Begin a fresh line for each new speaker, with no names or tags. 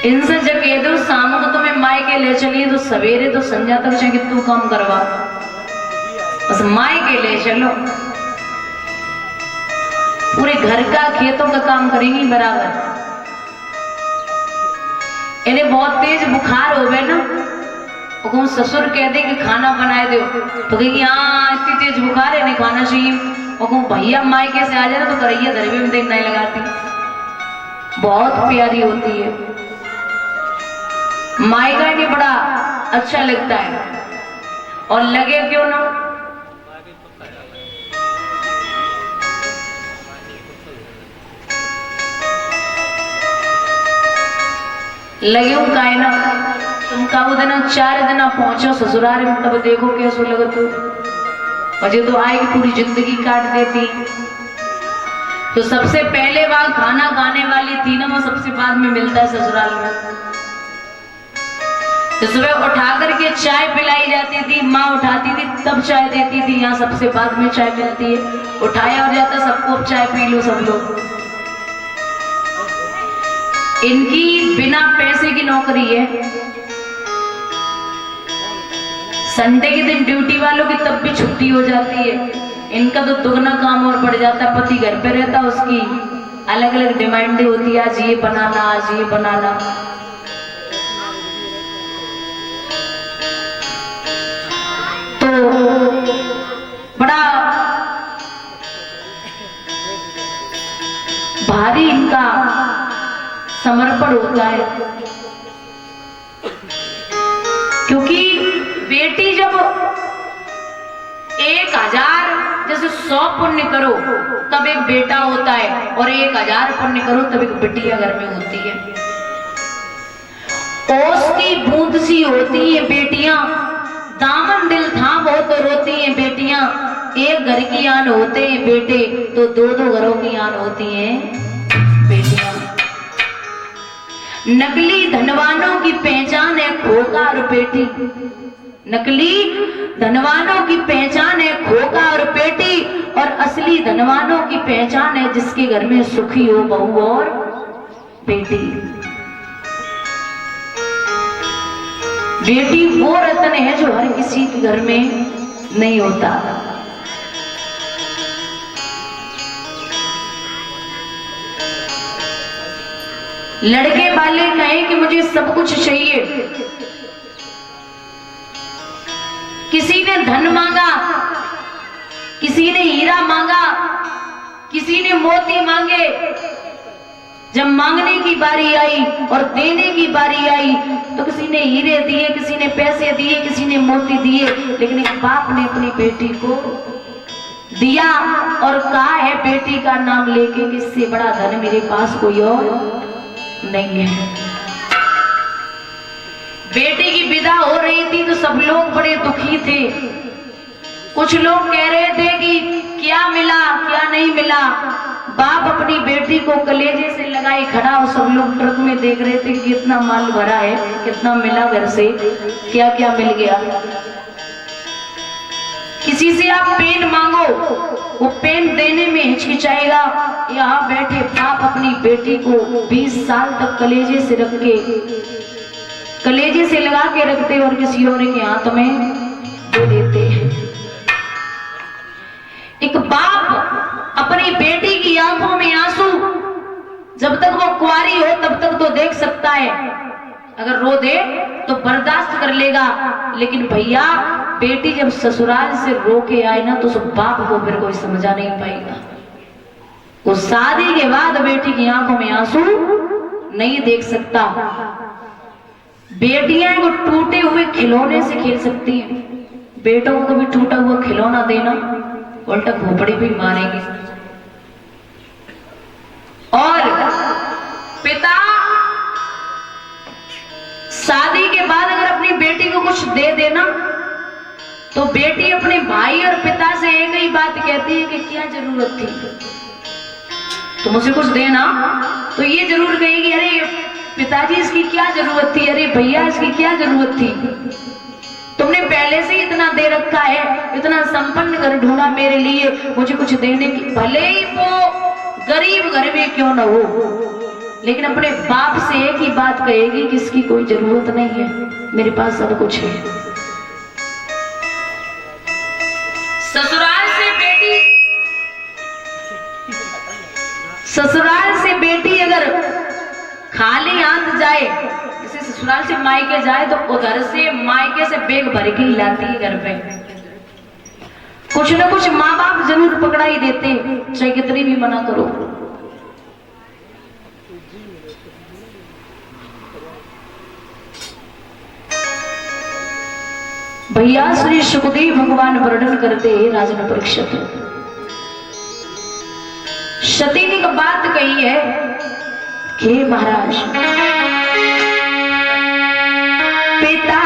इनसे जब कह दो शाम को तुम्हें मायके ले चलिए तो सवेरे तो संध्या तक चाहे तू काम करवा, बस मायके ले चलो, पूरे घर का खेतों का काम करेंगी बराबर। इन्हें बहुत तेज बुखार हो गए ना, वो ससुर कह दे कि खाना बनाए दो तो कहेगी हाँ इतनी तेज बुखार है नहीं खाना चाहिए। वो भैया मायके से आ जाए ना तो करैया दरबे में देख नहीं लगाती, बहुत प्यारी होती है मायका, नहीं बड़ा अच्छा लगता है। और लगे क्यों ना, लगे का ना, तुम कब दिन 4 दिन पहुंचो ससुराल में तब देखो कैसो लगत हो। मुझे तो आएगी पूरी जिंदगी काट देती। तो सबसे पहले वहां खाना खाने वाली थी ना, वो सबसे बाद में मिलता है ससुराल में। तो सुबह उठा करके चाय पिलाई जाती थी, माँ उठाती थी तब चाय देती थी, यहाँ सबसे बाद में चाय मिलती है। उठाया हो जाता सबको चाय पी लो सब लोग। इनकी बिना पैसे की नौकरी है, संडे के दिन ड्यूटी वालों की तब भी छुट्टी हो जाती है। इनका तो दुगना काम और बढ़ जाता है, पति घर पे रहता, उसकी अलग अलग डिमांडें होती है, आज ये बनाना आज ये बनाना। तो बड़ा भारी इनका समर्पण होता है, क्योंकि बेटी जब 1000 जैसे 100 पुण्य करो तब एक बेटा होता है, और 1000 पुण्य करो तब एक बिटिया घर में होती है। ओस की बूंद सी होती है बेटियां, दामन दिल थाम हो तो रोती हैं बेटियां। एक घर की आन होते हैं बेटे तो 2-2 घरों की आन होती हैं बेटियां। नकली धनवानों की पहचान है खोका और पेटी, नकली धनवानों की पहचान है खोका और पेटी, और असली धनवानों की पहचान है जिसके घर में सुखी हो बहू और बेटी। बेटी वो रत्न है जो हर किसी के घर में नहीं होता। लड़के वाले कहें कि मुझे सब कुछ चाहिए, किसी ने धन मांगा, किसी ने हीरा मांगा, किसी ने मोती मांगे। जब मांगने की बारी आई और देने की बारी आई तो किसी ने हीरे दिए, किसी ने पैसे दिए, किसी ने मोती दिए, लेकिन एक बाप ने अपनी बेटी को दिया और कहा है बेटी का नाम लेके कि इससे बड़ा धन मेरे पास कोई और नहीं है। बेटी की विदा हो रही थी तो सब लोग बड़े दुखी थे। कुछ लोग कह रहे थे कि क्या मिला क्या नहीं मिला। बाप अपनी बेटी को कलेजे से लगाई खड़ा, और सब लोग ट्रक में देख रहे थे कि कितना माल भरा है, कितना मिला घर से, क्या क्या मिल गया। किसी से आप पेन मांगो, वो पेन देने में हिचकिचाएगा। यहाँ बैठे बाप अपनी बेटी को 20 साल तक कलेजे से रख के, कलेजे से लगा के रखते और किसी और के हाथ में दे देते। एक बाप अपनी बेटी की आंखों में आंसू, जब तक वो कुंवारी हो तब तक तो देख सकता है, अगर रो दे तो बर्दाश्त कर लेगा, लेकिन भैया बेटी जब ससुराल से रो के आए ना तो उस बाप को फिर कोई समझा नहीं पाएगा। वो शादी के बाद बेटी की आंखों में आंसू नहीं देख सकता। बेटियां को टूटे हुए खिलौने से खेल सकती हैं, बेटों को भी टूटा हुआ खिलौना देना उल्टा खोपड़ी भी मारेंगे। और पिता शादी के बाद अगर अपनी बेटी को कुछ दे देना तो बेटी अपने भाई और पिता से एक ही बात कहती है कि क्या जरूरत थी, तो मुझे कुछ देना, तो ये जरूर कहेगी अरे पिताजी इसकी क्या जरूरत थी, अरे भैया इसकी क्या जरूरत थी, तुमने पहले से इतना दे रखा है, इतना संपन्न घर ढूंढा मेरे लिए, मुझे कुछ देने की, भले ही वो गरीब घर में क्यों न हो, लेकिन अपने बाप से एक ही बात कहेगी कि इसकी कोई जरूरत नहीं है, मेरे पास सब कुछ है। ससुराल से बेटी अगर खाली हाथ जाए, जैसे ससुराल से मायके जाए तो वो घर से मायके से बैग भर के ही लाती है घर पे। कुछ न कुछ माँ बाप जरूर पकड़ा ही देते, चाहे कितनी भी मना करो। भैया श्री सुखदेव भगवान वर्णन करते राजन परीक्षित, सती ने एक बात कही है कि महाराज पिता